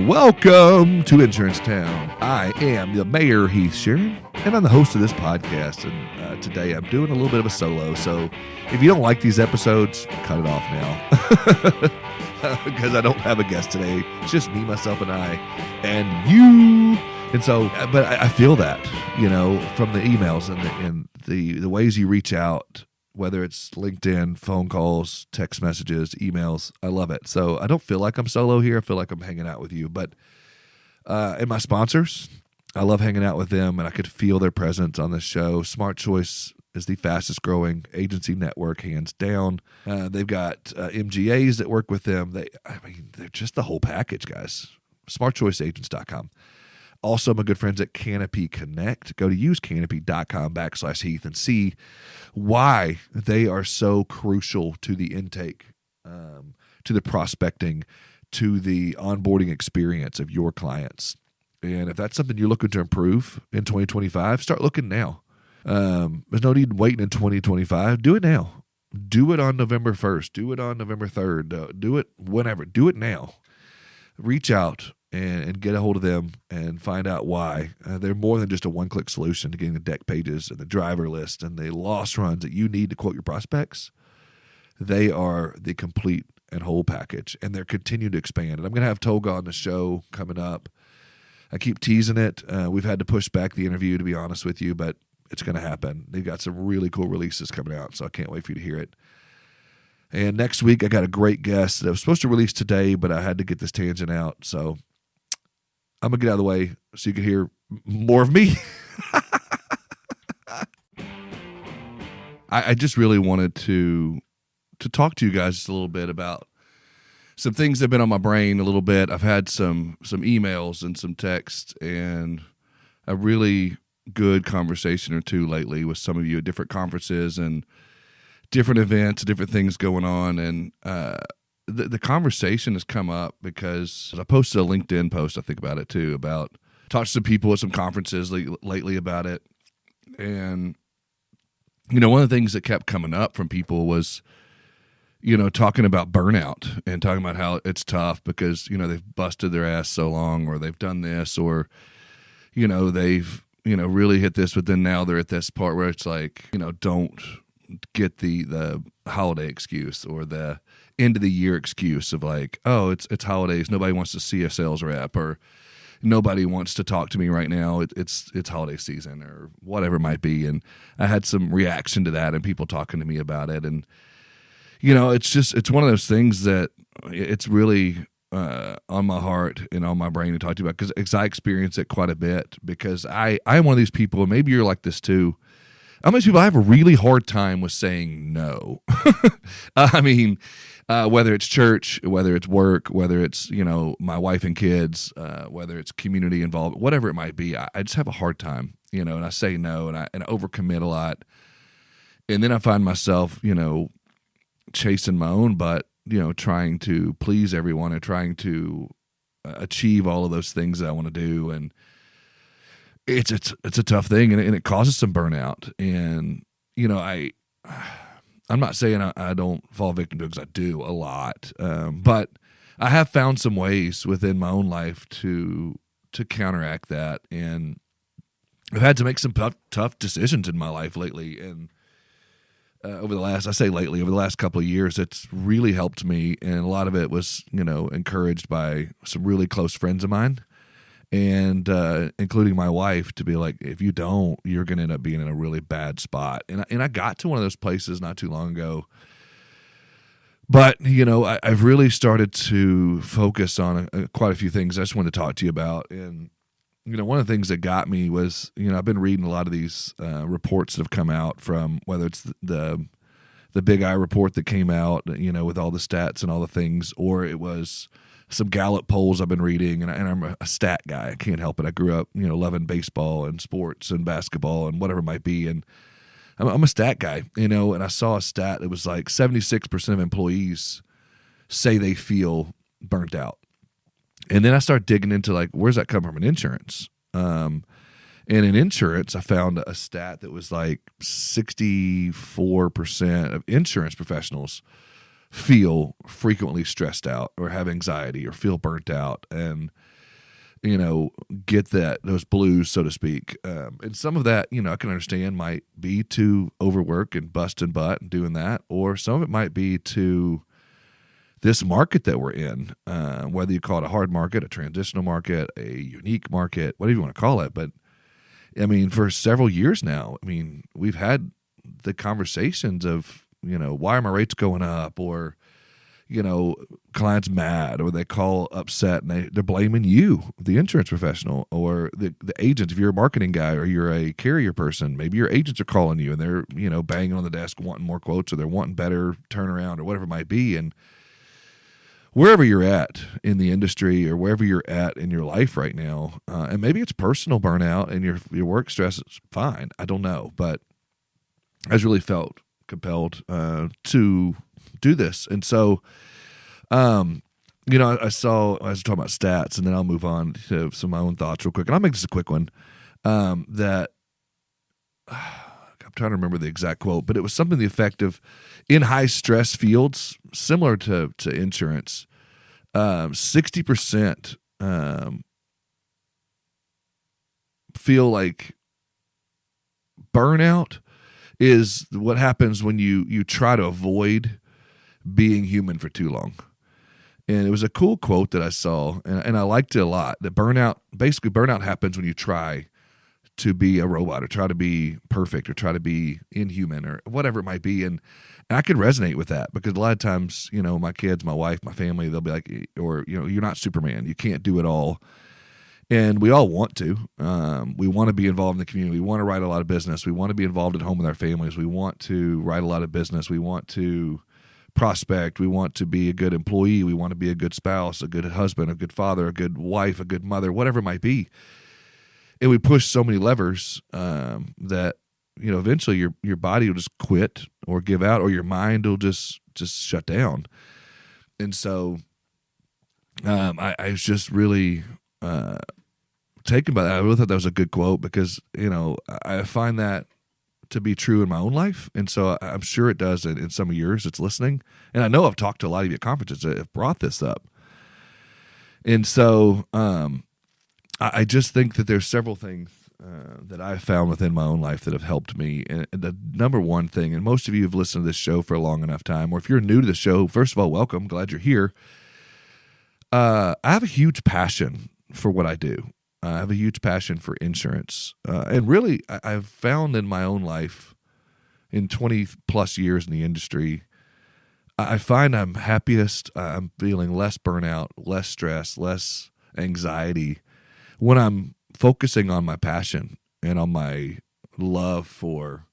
Welcome to Insurance Town. I am the Mayor, Heath Sharon, and I'm the host of this podcast. And today I'm doing a little bit of a solo. So if you don't like these episodes, cut it off now. Because I don't have a guest today. It's just me, myself, and I, and you. And so, but I feel that, from the emails and the ways you reach out, whether it's LinkedIn, phone calls, text messages, emails. I love it. So I don't feel like I'm solo here. I feel like I'm hanging out with you. But and my sponsors, I love hanging out with them, and I could feel their presence on this show. Smart Choice is the fastest growing agency network, hands down. They've got MGAs that work with them. They're just the whole package, guys. SmartChoiceAgents.com. Also, my good friends at Canopy Connect. Go to usecanopy.com/Heath and see why they are so crucial to the intake, to the prospecting, to the onboarding experience of your clients. And if that's something you're looking to improve in 2025, start looking now. There's no need waiting in 2025. Do it now. Do it on November 1st. Do it on November 3rd. Do it whenever. Do it now. Reach out and get a hold of them and find out why. They're more than just a one-click solution to getting the deck pages and the driver list and the loss runs that you need to quote your prospects. They are the complete and whole package, and they're continuing to expand. And I'm going to have Toga on the show coming up. I keep teasing it. We've had to push back the interview, to be honest with you, but it's going to happen. They've got some really cool releases coming out, so I can't wait for you to hear it. And next week, I got a great guest that I was supposed to release today, but I had to get this tangent out, so I'm going to get out of the way so you can hear more of me. I just really wanted to talk to you guys just a little bit about some things that have been on my brain a little bit. I've had some emails and some texts and a really good conversation or two lately with some of you at different conferences and different events, different things going on. And the conversation has come up because I posted a LinkedIn post, I think about it too, about talked to some people at some conferences lately about it. And, one of the things that kept coming up from people was, talking about burnout and talking about how it's tough because, they've busted their ass so long, or they've done this, or, they've, really hit this, but then now they're at this part where it's like, don't get the holiday excuse or the end of the year excuse of like, oh, it's holidays. Nobody wants to see a sales rep, or nobody wants to talk to me right now. It's holiday season, or whatever it might be. And I had some reaction to that and people talking to me about it. And, it's one of those things that it's really on my heart and on my brain to talk to you about because I experience it quite a bit because I'm one of these people, and maybe you're like this too. I'm one of these people, I have a really hard time with saying no. Whether it's church, whether it's work, whether it's, my wife and kids, whether it's community involved, whatever it might be, I just have a hard time, and I say no and I overcommit a lot. And then I find myself, chasing my own butt, trying to please everyone and trying to achieve all of those things that I want to do. And it's a tough thing, and it causes some burnout. And, I'm not saying I don't fall victim to it because I do a lot. But I have found some ways within my own life to counteract that. And I've had to make some tough decisions in my life lately. And over the last couple of years, it's really helped me. And a lot of it was, encouraged by some really close friends of mine, and including my wife, to be like, if you don't, you're going to end up being in a really bad spot. And I got to one of those places not too long ago. But, I've really started to focus on quite a few things I just wanted to talk to you about. And, one of the things that got me was, I've been reading a lot of these reports that have come out from, whether it's the Big I report that came out, with all the stats and all the things, or it was some Gallup polls I've been reading, and I'm a stat guy. I can't help it. I grew up, loving baseball and sports and basketball and whatever it might be, and I'm a stat guy, and I saw a stat that was like 76% of employees say they feel burnt out. And then I started digging into like, where's that come from in insurance? And in insurance, I found a stat that was like 64% of insurance professionals feel frequently stressed out or have anxiety or feel burnt out. And get those blues, so to speak. And some of that, I can understand might be to overwork and busting butt and doing that, or some of it might be to this market that we're in, whether you call it a hard market, a transitional market, a unique market, whatever you want to call it. But I mean, for several years now, we've had the conversations of, why are my rates going up, or clients mad, or they call upset and they're blaming you, the insurance professional, or the agent. If you're a marketing guy or you're a carrier person, maybe your agents are calling you and they're, banging on the desk wanting more quotes, or they're wanting better turnaround, or whatever it might be. And wherever you're at in the industry, or wherever you're at in your life right now, and maybe it's personal burnout and your work stress is fine. I don't know, but I just really felt compelled to do this. And so, I was talking about stats, and then I'll move on to some of my own thoughts real quick. And I'll make this a quick one. That I'm trying to remember the exact quote, but it was something to the effect of, in high stress fields, similar to insurance, 60% feel like burnout is what happens when you try to avoid being human for too long. And it was a cool quote that I saw, and I liked it a lot. That burnout happens when you try to be a robot, or try to be perfect, or try to be inhuman, or whatever it might be. And I could resonate with that, because a lot of times, my kids, my wife, my family, they'll be like, or, you're not Superman. You can't do it all. And we all want to. We want to be involved in the community. We want to write a lot of business. We want to be involved at home with our families. We want to write a lot of business. We want to prospect. We want to be a good employee. We want to be a good spouse, a good husband, a good father, a good wife, a good mother, whatever it might be. And we push so many levers that, eventually your body will just quit or give out, or your mind will just shut down. And so I was just really taken by that. I really thought that was a good quote, because, I find that to be true in my own life. And so I'm sure it does in some of yours that's listening. And I know I've talked to a lot of you at conferences that have brought this up. And so I just think that there's several things that I've found within my own life that have helped me. And the number one thing, and most of you have listened to this show for a long enough time, or if you're new to the show, first of all, welcome. Glad you're here. I have a huge passion for what I do. I have a huge passion for insurance. And really, I've found in my own life, in 20 plus years in the industry, I find I'm happiest. I'm feeling less burnout, less stress, less anxiety when I'm focusing on my passion and on my love for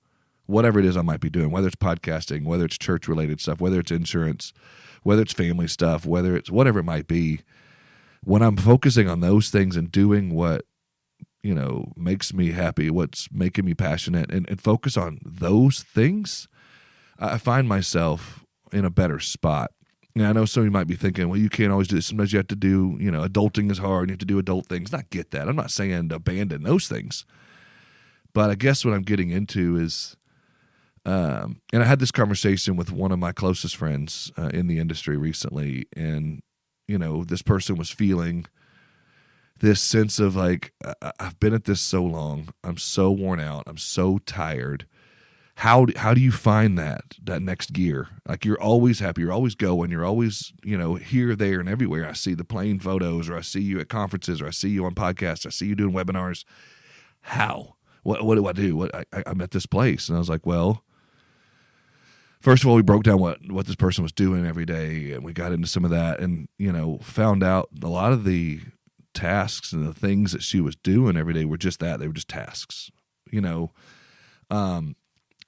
whatever it is I might be doing, whether it's podcasting, whether it's church-related stuff, whether it's insurance, whether it's family stuff, whether it's whatever it might be. When I'm focusing on those things and doing what, makes me happy, what's making me passionate, and focus on those things, I find myself in a better spot. And I know some of you might be thinking, well, you can't always do this. Sometimes you have to do, adulting is hard. You have to do adult things. I get that. I'm not saying to abandon those things. But I guess what I'm getting into is, and I had this conversation with one of my closest friends in the industry recently, and, this person was feeling this sense of like, I've been at this so long. I'm so worn out. I'm so tired. How do you find that next gear? Like, you're always happy. You're always going. You're always, here, there, and everywhere. I see the plane photos, or I see you at conferences, or I see you on podcasts. I see you doing webinars. How? What do I do? I'm at this place. And I was like, well, first of all, we broke down what this person was doing every day, and we got into some of that, and, found out a lot of the tasks and the things that she was doing every day were just that. They were just tasks,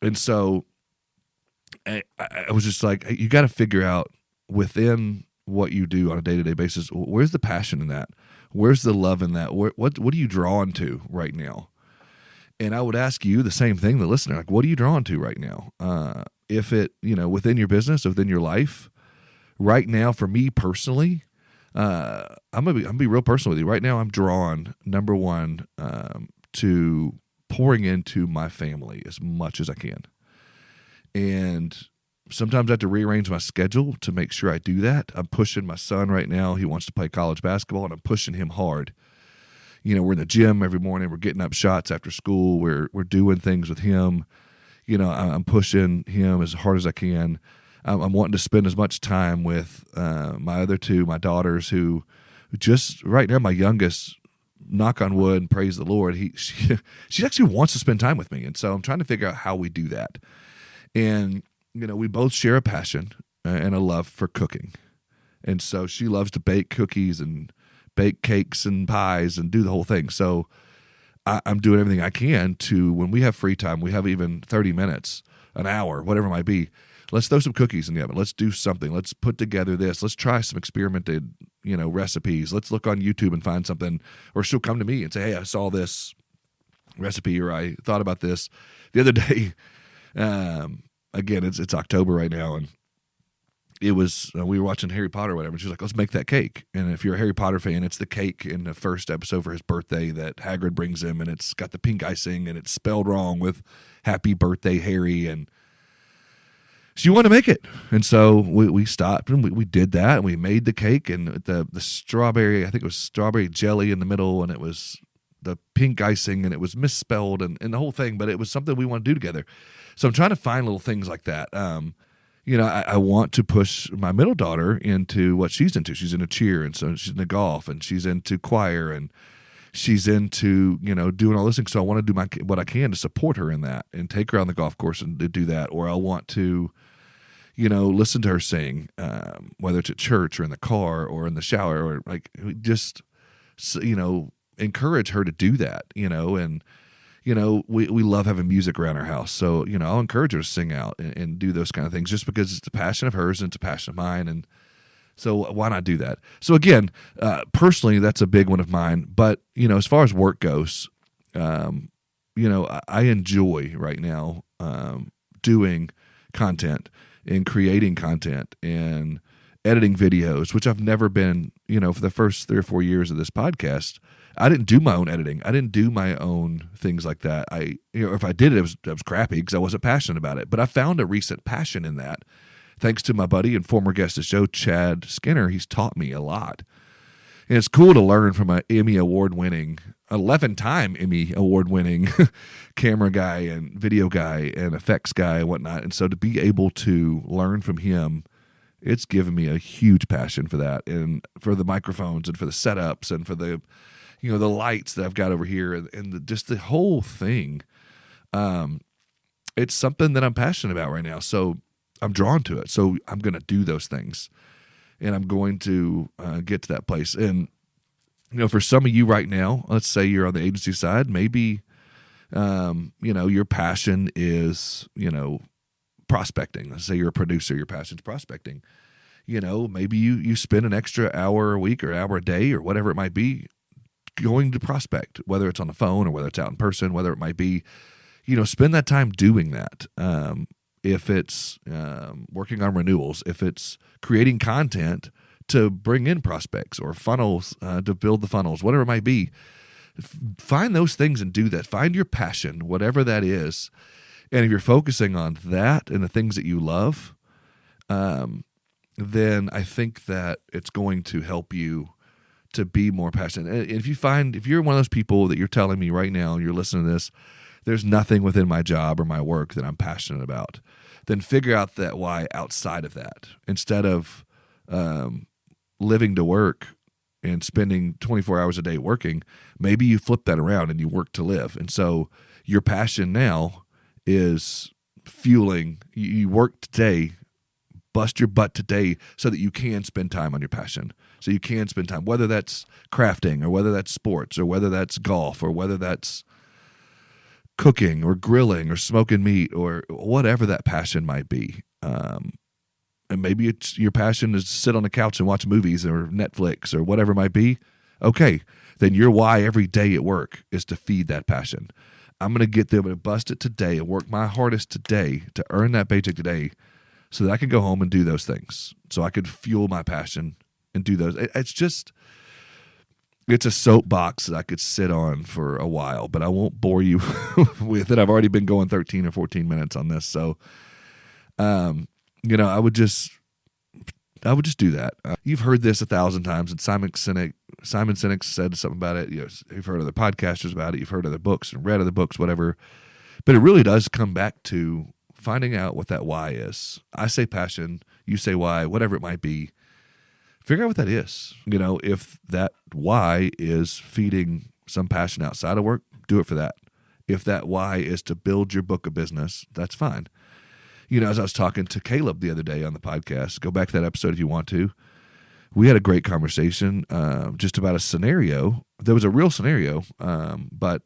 and so I was just like, hey, you got to figure out within what you do on a day-to-day basis, where's the passion in that? Where's the love in that? What are you drawn to right now? And I would ask you the same thing, the listener, like, what are you drawn to right now? If it, within your business, within your life, right now, for me personally, I'm gonna be real personal with you. Right now, I'm drawn, number one, to pouring into my family as much as I can. And sometimes I have to rearrange my schedule to make sure I do that. I'm pushing my son right now. He wants to play college basketball, and I'm pushing him hard We're in the gym every morning. We're getting up shots after school. We're doing things with him. I'm pushing him as hard as I can. I'm wanting to spend as much time with my other two, my daughters, who just right now, my youngest, knock on wood and praise the Lord, she actually wants to spend time with me. And so I'm trying to figure out how we do that. And, we both share a passion and a love for cooking. And so she loves to bake cookies and bake cakes and pies and do the whole thing. So I'm doing everything I can to, when we have free time, we have even 30 minutes, an hour, whatever it might be, let's throw some cookies in the oven. Let's do something. Let's put together this. Let's try some experimented, recipes. Let's look on YouTube and find something. Or she'll come to me and say, hey, I saw this recipe, or I thought about this the other day. Again, it's October right now, and it was we were watching Harry Potter or whatever, and she was like, let's make that cake. And if you're a Harry Potter fan, it's the cake in the first episode for his birthday that Hagrid brings him, and it's got the pink icing, and it's spelled wrong with happy birthday Harry. And she wanted to make it. And so we stopped, and we did that, and we made the cake, and the strawberry, I think it was strawberry jelly in the middle, and it was the pink icing, and it was misspelled, and the whole thing, but it was something we want to do together. So I'm trying to find little things like that. I want to push my middle daughter into what she's into. She's into cheer, and so she's into golf, and she's into choir, and she's into, doing all this things. So I want to do what I can to support her in that and take her on the golf course and to do that. Or I want to, listen to her sing, whether it's at church or in the car or in the shower, or just, encourage her to do that, and, we love having music around our house. So, I'll encourage her to sing out and do those kind of things just because it's a passion of hers and it's a passion of mine. And so why not do that? So again, personally, that's a big one of mine. But, as far as work goes, I enjoy right now doing content and creating content and editing videos, which I've never been, for the first 3 or 4 years of this podcast. I didn't do my own editing. I didn't do my own things like that. If I did it, it was crappy because I wasn't passionate about it. But I found a recent passion in that. Thanks to my buddy and former guest of the show, Chad Skinner, he's taught me a lot. And it's cool to learn from an 11-time Emmy award-winning camera guy and video guy and effects guy and whatnot. And so to be able to learn from him, it's given me a huge passion for that, and for the microphones and for the setups and for the the lights that I've got over here and just the whole thing. It's something that I'm passionate about right now. So I'm drawn to it. So I'm going to do those things, and I'm going to get to that place. And, for some of you right now, let's say you're on the agency side, maybe, your passion is, prospecting. Let's say you're a producer, your passion's prospecting. Maybe you spend an extra hour a week or hour a day or whatever it might be going to prospect, whether it's on the phone or whether it's out in person, whether it might be, spend that time doing that. If it's working on renewals, if it's creating content to bring in prospects or funnels to build the funnels, whatever it might be, find those things and do that. Find your passion, whatever that is. And if you're focusing on that and the things that you love, then I think that it's going to help you to be more passionate. And if you're one of those people that you're telling me right now and you're listening to this, there's nothing within my job or my work that I'm passionate about, then figure out that why outside of that. Instead of living to work and spending 24 hours a day working, maybe you flip that around and you work to live. And so your passion now is fueling, you work today, bust your butt today so that you can spend time on your passion. So you can spend time, whether that's crafting or whether that's sports or whether that's golf or whether that's cooking or grilling or smoking meat or whatever that passion might be. And maybe it's your passion is to sit on the couch and watch movies or Netflix or whatever it might be. Okay, then your why every day at work is to feed that passion. I'm going to get them and bust it today and work my hardest today to earn that paycheck today so that I can go home and do those things. So I could fuel my passion and do those. It's a soapbox that I could sit on for a while, but I won't bore you with it. I've already been going 13 or 14 minutes on this. So, I would just do that. You've heard this 1,000 times, and Simon Sinek Simon Sinek said something about it. You've heard other podcasters about it. You've heard other books and read other books, whatever. But it really does come back to finding out what that why is. I say passion, you say why, whatever it might be. Figure out what that is. If that why is feeding some passion outside of work, do it for that. If that why is to build your book of business, that's fine. As I was talking to Caleb the other day on the podcast, go back to that episode if you want to. We had a great conversation just about a scenario. There was a real scenario, but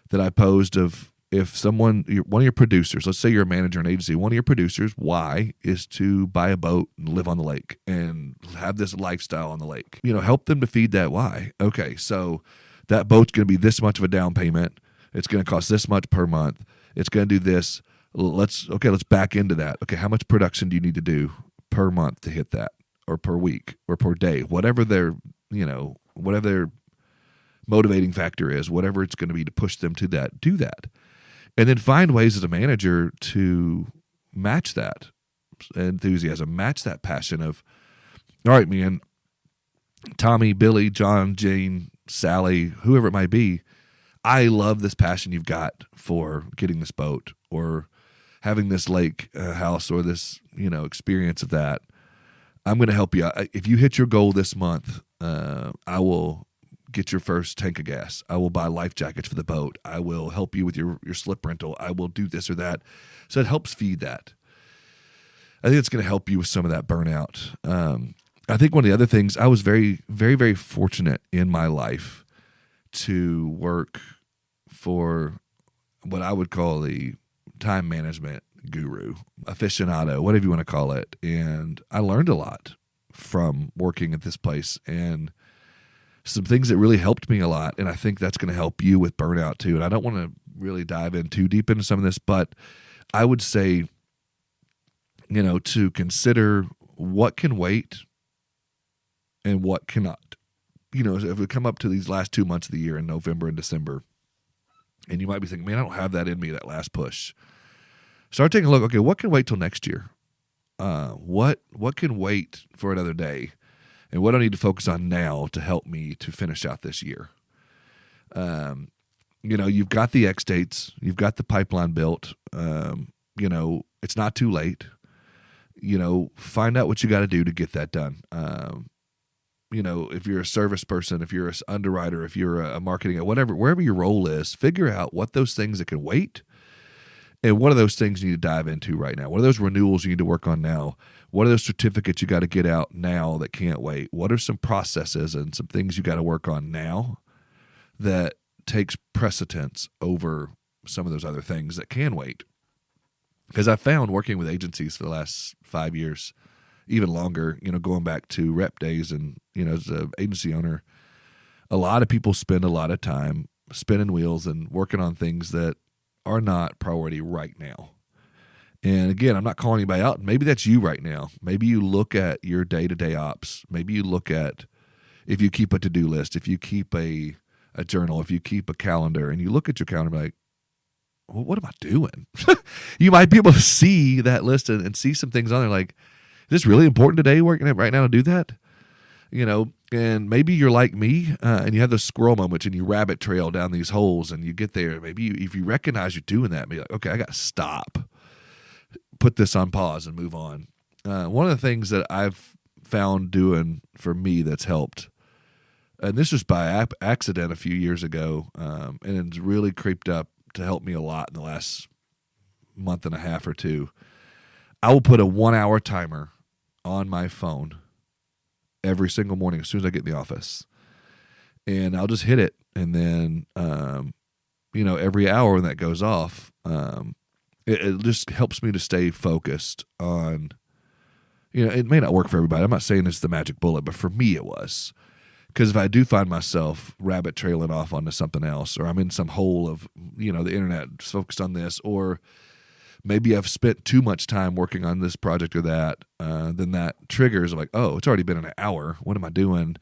that I posed of if one of your producers, let's say you're a manager in an agency, one of your producers' why is to buy a boat and live on the lake and have this lifestyle on the lake. Help them to feed that why. Okay, so that boat's going to be this much of a down payment. It's going to cost this much per month. It's going to do this. Let's back into that. Okay, how much production do you need to do per month to hit that, or per week, or per day? Whatever their motivating factor is, whatever it's going to be to push them to that, do that. And then find ways as a manager to match that enthusiasm, match that passion of, all right, man, Tommy, Billy, John, Jane, Sally, whoever it might be, I love this passion you've got for getting this boat or having this lake house or this, experience of that. I'm going to help you. If you hit your goal this month, I will get your first tank of gas. I will buy life jackets for the boat. I will help you with your slip rental. I will do this or that. So it helps feed that. I think it's going to help you with some of that burnout. I think one of the other things, I was very, very, very fortunate in my life to work for what I would call the time management guru, aficionado, whatever you want to call it. And I learned a lot from working at this place and some things that really helped me a lot. And I think that's going to help you with burnout too. And I don't want to really dive in too deep into some of this, but I would say, to consider what can wait and what cannot. If we come up to these last 2 months of the year in November and December, and you might be thinking, man, I don't have that in me, that last push. Start taking a look, okay, what can wait till next year? What can wait for another day? And what do I need to focus on now to help me to finish out this year? You've got the X dates. You've got the pipeline built. It's not too late. Find out what you got to do to get that done. If you're a service person, if you're an underwriter, if you're a marketing, wherever your role is, figure out what those things that can wait and what are those things you need to dive into right now. What are those renewals you need to work on now? What are those certificates you got to get out now that can't wait? What are some processes and some things you got to work on now that takes precedence over some of those other things that can wait? Because I found working with agencies for the last 5 years, even longer, going back to rep days and, as an agency owner, a lot of people spend a lot of time spinning wheels and working on things that are not priority right now. And again, I'm not calling anybody out. Maybe that's you right now. Maybe you look at your day-to-day ops. Maybe you look at if you keep a to-do list, if you keep a journal, if you keep a calendar, and you look at your calendar and be like, well, what am I doing? You might be able to see that list and see some things on there like, is this really important today, working right now to do that? And maybe you're like me and you have those squirrel moments and you rabbit trail down these holes and you get there. Maybe if you recognize you're doing that, be like, okay, I got to stop, put this on pause and move on. One of the things that I've found doing for me that's helped, and this was by accident a few years ago, and it's really creeped up to help me a lot in the last month and a half or two. I will put a 1 hour timer on my phone every single morning as soon as I get in the office. And I'll just hit it. And then, every hour when that goes off, it just helps me to stay focused on, it may not work for everybody. I'm not saying it's the magic bullet, but for me it was. Because if I do find myself rabbit trailing off onto something else, or I'm in some hole of, the internet focused on this, or maybe I've spent too much time working on this project or that, then that triggers. I'm like, oh, it's already been an hour. What am I doing?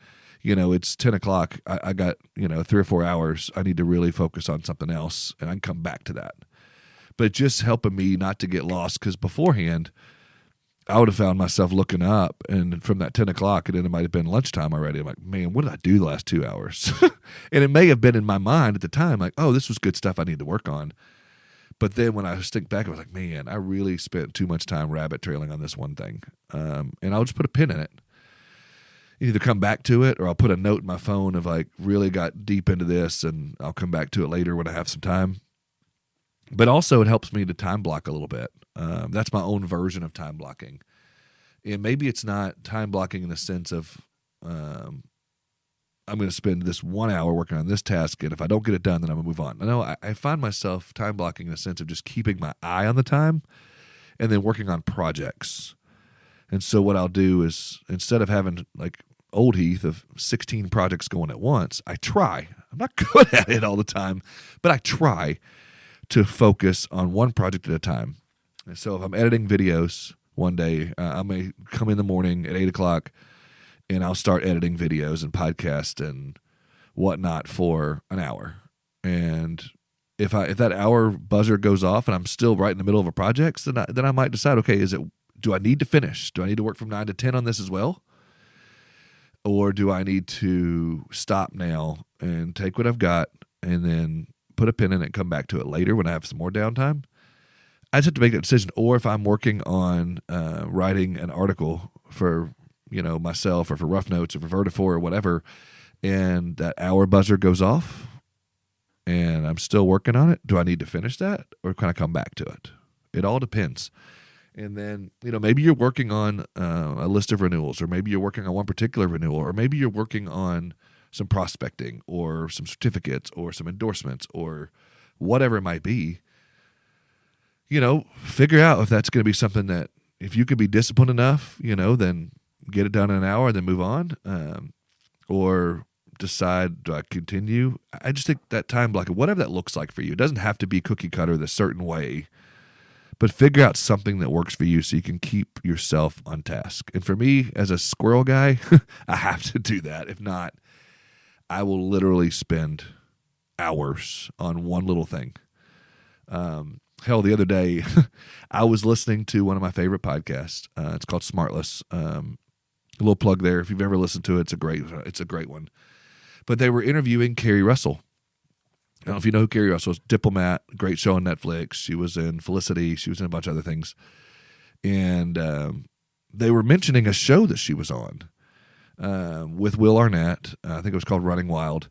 It's 10 o'clock. I got, 3 or 4 hours. I need to really focus on something else, and I can come back to that. But just helping me not to get lost, because beforehand, I would have found myself looking up, and from that 10 o'clock, and then it might have been lunchtime already. I'm like, man, what did I do the last 2 hours? And it may have been in my mind at the time, like, oh, this was good stuff I need to work on. But then when I think back, I was like, man, I really spent too much time rabbit trailing on this one thing. And I'll just put a pin in it. Either come back to it, or I'll put a note in my phone of like, really got deep into this, and I'll come back to it later when I have some time. But also it helps me to time block a little bit. That's my own version of time blocking. And maybe it's not time blocking in the sense of I'm going to spend this 1 hour working on this task, and if I don't get it done, then I'm going to move on. I find myself time blocking in the sense of just keeping my eye on the time and then working on projects. And so what I'll do is, instead of having like old Heath of 16 projects going at once, I try. I'm not good at it all the time, but I try to focus on one project at a time. And so if I'm editing videos one day, I may come in the morning at 8 o'clock and I'll start editing videos and podcasts and whatnot for an hour. And if that hour buzzer goes off and I'm still right in the middle of a project, then I might decide, okay, do I need to finish? Do I need to work from 9 to 10 on this as well? Or do I need to stop now and take what I've got and then put a pin in it and come back to it later when I have some more downtime? I just have to make that decision. Or if I'm working on writing an article for myself or for Rough Notes or for Vertifor or whatever, and that hour buzzer goes off and I'm still working on it, do I need to finish that or can I come back to it? It all depends. And then, maybe you're working on a list of renewals, or maybe you're working on one particular renewal, or maybe you're working on some prospecting or some certificates or some endorsements or whatever it might be. Figure out if that's going to be something that, if you can be disciplined enough, then get it done in an hour and then move on. Or decide, do I continue? I just think that time block, whatever that looks like for you, it doesn't have to be cookie cutter the certain way. But figure out something that works for you so you can keep yourself on task. And for me, as a squirrel guy, I have to do that. If not, I will literally spend hours on one little thing. Hell, the other day, I was listening to one of my favorite podcasts. It's called Smartless. A little plug there. If you've ever listened to it, it's a great one. But they were interviewing Carrie Russell. I don't know if you know who Carrie Russell is. Diplomat, great show on Netflix. She was in Felicity. She was in a bunch of other things. And they were mentioning a show that she was on with Will Arnett. I think it was called Running Wild.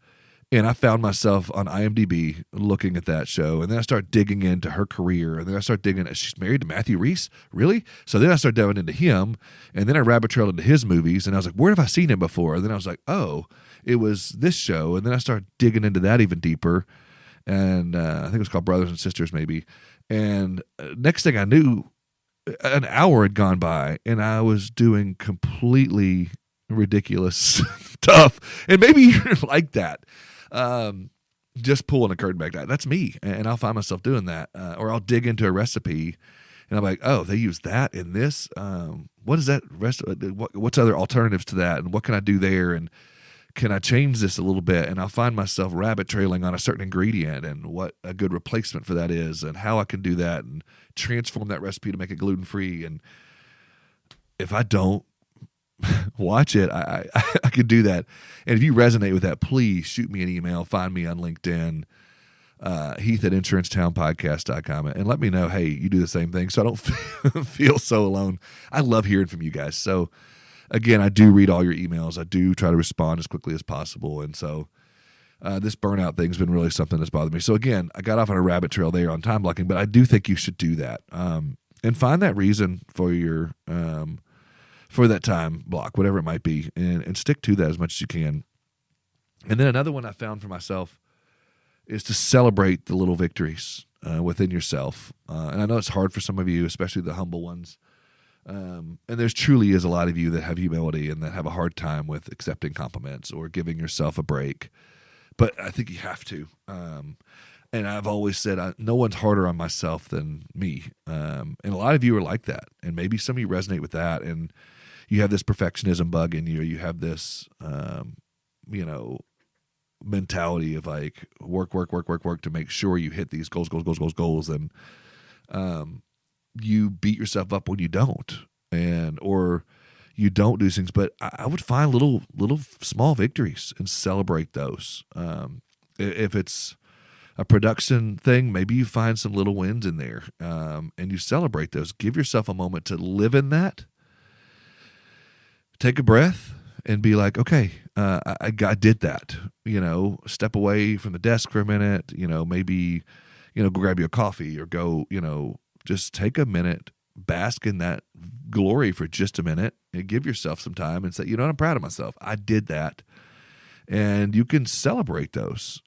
And I found myself on IMDb looking at that show. And then I started digging into her career. And then I started digging, she's married to Matthew Rhys? Really? So then I started delving into him. And then I rabbit trailed into his movies. And I was like, where have I seen him before? And then I was like, oh, it was this show. And then I started digging into that even deeper. And I think it was called Brothers and Sisters maybe. And next thing I knew, an hour had gone by and I was doing completely ridiculous stuff. And maybe you're like that. Just pulling a curtain back. That's me. And I'll find myself doing that. Or I'll dig into a recipe and I'm like, oh, they use that in this. What is that? What's other alternatives to that? And what can I do there? And can I change this a little bit? And I'll find myself rabbit trailing on a certain ingredient and what a good replacement for that is and how I can do that and transform that recipe to make it gluten-free. And if I don't watch it, I could do that. And if you resonate with that, please shoot me an email, find me on LinkedIn, Heath at insurancetownpodcast.com, and let me know, hey, you do the same thing so I don't feel so alone. I love hearing from you guys. So again, I do read all your emails. I do try to respond as quickly as possible. And so this burnout thing's been really something that's bothered me. So again, I got off on a rabbit trail there on time blocking, but I do think you should do that. And find that reason for your for that time block, whatever it might be, and stick to that as much as you can. And then another one I found for myself is to celebrate the little victories within yourself. And I know it's hard for some of you, especially the humble ones. And there's truly is a lot of you that have humility and that have a hard time with accepting compliments or giving yourself a break. But I think you have to. And I've always said, no one's harder on myself than me. And a lot of you are like that. And maybe some of you resonate with that. And you have this perfectionism bug in you. You have this, mentality of like work to make sure you hit these goals. And you beat yourself up when you don't. or you don't do things, but I would find little small victories and celebrate those. If it's a production thing, maybe you find some little wins in there, and you celebrate those. Give yourself a moment to live in that. Take a breath and be like, okay, I did that. Step away from the desk for a minute. Maybe go grab you a coffee or go. Just take a minute, bask in that glory for just a minute, and give yourself some time and say, I'm proud of myself. I did that, and you can celebrate those.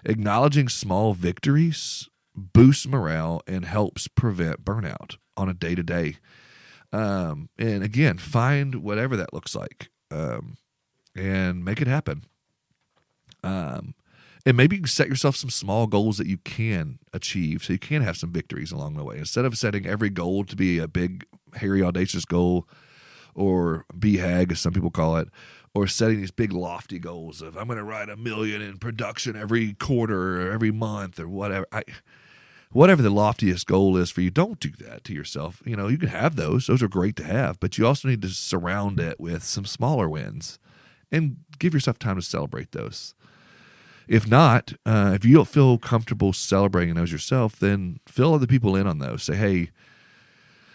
Acknowledging small victories boosts morale and helps prevent burnout on a day-to-day. And again, find whatever that looks like, and make it happen. And maybe you can set yourself some small goals that you can achieve so you can have some victories along the way. Instead of setting every goal to be a big, hairy, audacious goal, or BHAG, as some people call it, or setting these big lofty goals of I'm going to write 1 million in production every quarter or every month or whatever. Whatever the loftiest goal is for you, don't do that to yourself. You can have those. Those are great to have, but you also need to surround it with some smaller wins and give yourself time to celebrate those. If not, if you don't feel comfortable celebrating those yourself, then fill other people in on those. Say, hey,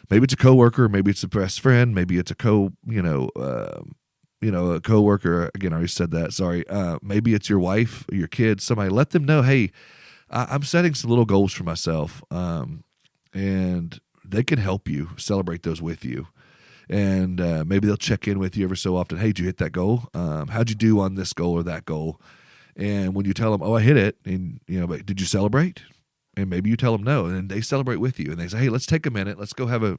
maybe it's a coworker, maybe it's a best friend, maybe it's a a coworker. Again, I already said that. Sorry. Maybe it's your wife or your kids. Somebody, let them know, hey, I'm setting some little goals for myself, and they can help you celebrate those with you. And maybe they'll check in with you every so often. Hey, did you hit that goal? How'd you do on this goal or that goal? And when you tell them, oh, I hit it, and but did you celebrate? And maybe you tell them no, and then they celebrate with you, and they say, hey, let's take a minute, let's go have a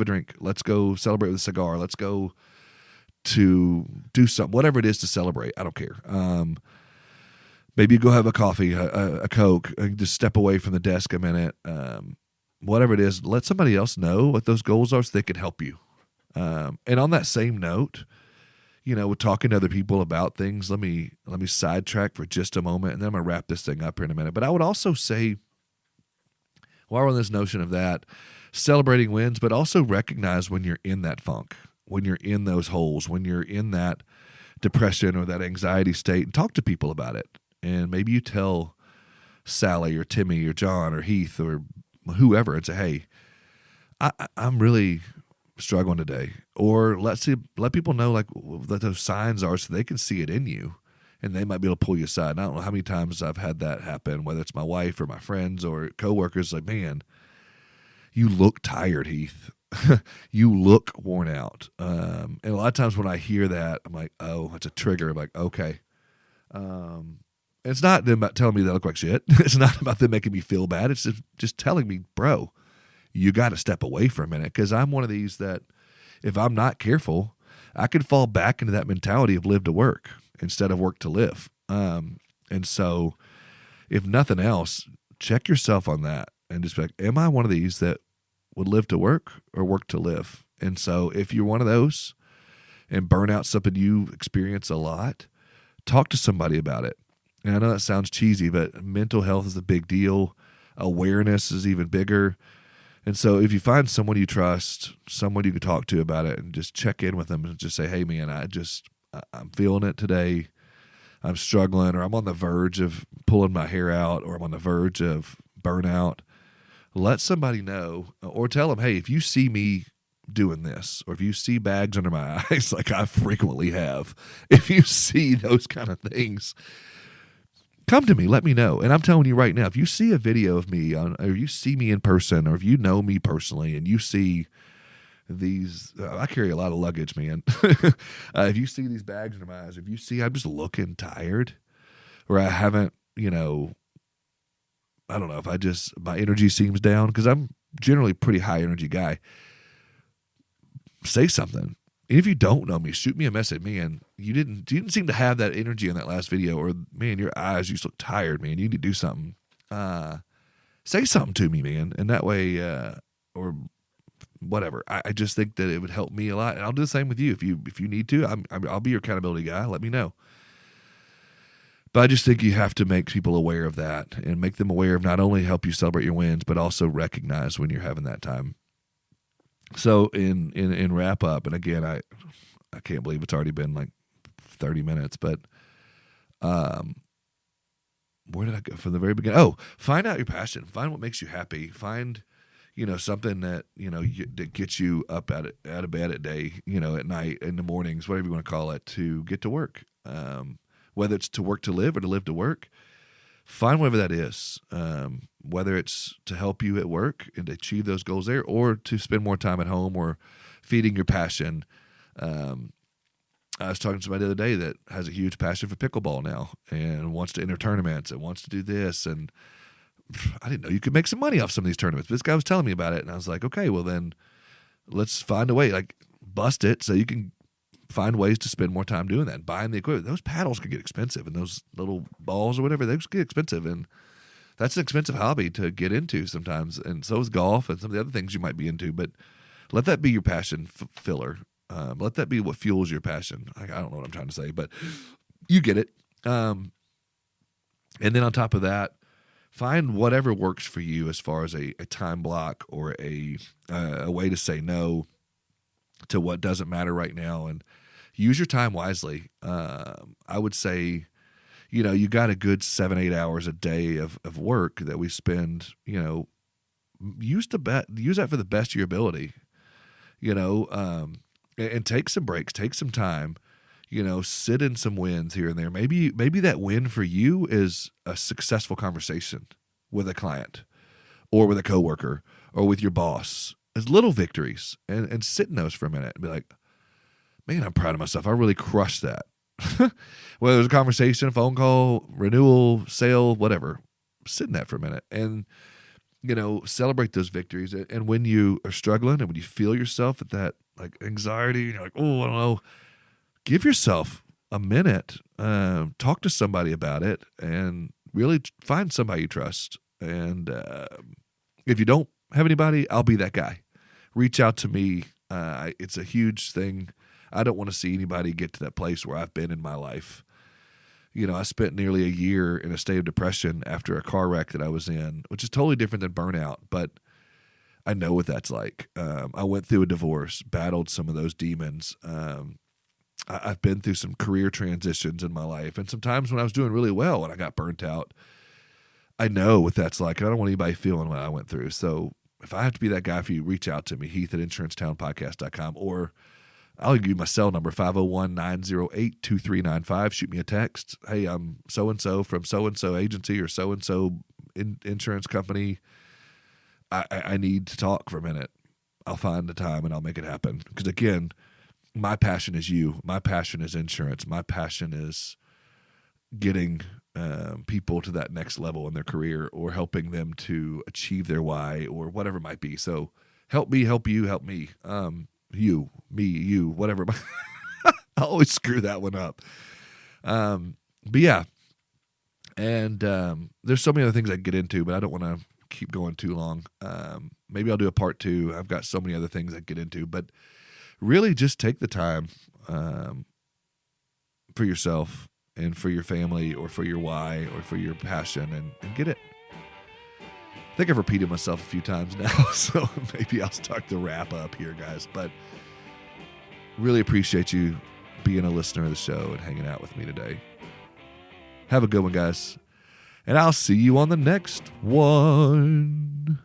drink, let's go celebrate with a cigar, let's go to do something, whatever it is to celebrate. I don't care. Maybe you go have a coffee, a Coke, and just step away from the desk a minute. Whatever it is, let somebody else know what those goals are so they can help you. And on that same note, with talking to other people about things, let me sidetrack for just a moment, and then I'm going to wrap this thing up here in a minute. But I would also say, while we're on this notion of that, celebrating wins, but also recognize when you're in that funk, when you're in those holes, when you're in that depression or that anxiety state, and talk to people about it. And maybe you tell Sally or Timmy or John or Heath or whoever and say, hey, I'm really struggling today. Or let people know what those signs are so they can see it in you, and they might be able to pull you aside. And I don't know how many times I've had that happen, whether it's my wife or my friends or coworkers, like, man, you look tired, Heath. You look worn out. And a lot of times when I hear that, I'm like, oh, it's a trigger. I'm like, okay. It's not them about telling me that I look like shit. It's not about them making me feel bad. It's just telling me, bro, you got to step away for a minute, because I'm one of these that if I'm not careful, I could fall back into that mentality of live to work instead of work to live. And so if nothing else, check yourself on that and just be like, am I one of these that would live to work or work to live? And so if you're one of those and burnout's something you experience a lot, talk to somebody about it. And I know that sounds cheesy, but mental health is a big deal. Awareness is even bigger. And so if you find someone you trust, someone you can talk to about it, and just check in with them and just say, hey, man, I'm feeling it today. I'm struggling, or I'm on the verge of pulling my hair out, or I'm on the verge of burnout. Let somebody know, or tell them, hey, if you see me doing this, or if you see bags under my eyes like I frequently have, if you see those kind of things, come to me, let me know. And I'm telling you right now, if you see a video of me, or you see me in person, or if you know me personally and you see these, I carry a lot of luggage, man. If you see these bags under my eyes, if you see I'm just looking tired, or I haven't, I don't know, if my energy seems down, because I'm generally a pretty high energy guy, say something. And if you don't know me, shoot me a message. Man, you didn't seem to have that energy in that last video, or man, your eyes just look tired, man. You need to do something. Say something to me, man. And that way, or whatever. I just think that it would help me a lot. And I'll do the same with you. If you need to, I'll be your accountability guy. Let me know. But I just think you have to make people aware of that, and make them aware of not only help you celebrate your wins, but also recognize when you're having that time. So in wrap up, and again, I can't believe it's already been like 30 minutes, but where did I go from the very beginning? Oh, find out your passion. Find what makes you happy. Find, something that, that gets you up out of bed at day, at night, in the mornings, whatever you want to call it, to get to work. Whether it's to work to live or to live to work, find whatever that is. Whether it's to help you at work and to achieve those goals there, or to spend more time at home or feeding your passion. I was talking to somebody the other day that has a huge passion for pickleball now and wants to enter tournaments and wants to do this. And I didn't know you could make some money off some of these tournaments. But this guy was telling me about it, and I was like, okay, well then let's find a way, like bust it so you can find ways to spend more time doing that and buying the equipment. Those paddles can get expensive, and those little balls or whatever, they just get expensive. And that's an expensive hobby to get into sometimes. And so is golf and some of the other things you might be into. But let that be your passion filler. Let that be what fuels your passion. I don't know what I'm trying to say, but you get it. And then on top of that, find whatever works for you as far as a time block or a way to say no to what doesn't matter right now, and use your time wisely. I would say, you got a good 7-8 hours a day of work that we spend, use that for the best of your ability, and take some breaks, take some time, sit in some wins here and there. Maybe that win for you is a successful conversation with a client or with a coworker or with your boss. As little victories, and sit in those for a minute and be like, man, I'm proud of myself. I really crushed that. Whether it was a conversation, a phone call, renewal, sale, whatever, sit in that for a minute and, celebrate those victories. And when you are struggling and when you feel yourself at that like anxiety, you're like, oh, I don't know, give yourself a minute, talk to somebody about it, and really find somebody you trust. And if you don't have anybody, I'll be that guy. Reach out to me. It's a huge thing. I don't want to see anybody get to that place where I've been in my life. I spent nearly a year in a state of depression after a car wreck that I was in, which is totally different than burnout, but I know what that's like. I went through a divorce, battled some of those demons. I've been through some career transitions in my life, and sometimes when I was doing really well and I got burnt out, I know what that's like. I don't want anybody feeling what I went through. So if I have to be that guy for you, reach out to me, Heath@insurancetownpodcast.com, or I'll give you my cell number, 501-908-2395. Shoot me a text. Hey, I'm so-and-so from so-and-so agency or so-and-so insurance company. I need to talk for a minute. I'll find the time and I'll make it happen. Because again, my passion is you. My passion is insurance. My passion is getting people to that next level in their career or helping them to achieve their why or whatever it might be. So help me, help you, help me. You, me, you, whatever. I always screw that one up. But yeah. And there's so many other things I can get into, but I don't want to keep going too long. Maybe I'll do a part 2. I've got so many other things I get into, but really just take the time for yourself and for your family or for your why or for your passion and get it. I think I've repeated myself a few times now, so maybe I'll start the wrap up here, guys. But really appreciate you being a listener of the show and hanging out with me today. Have a good one, guys. And I'll see you on the next one.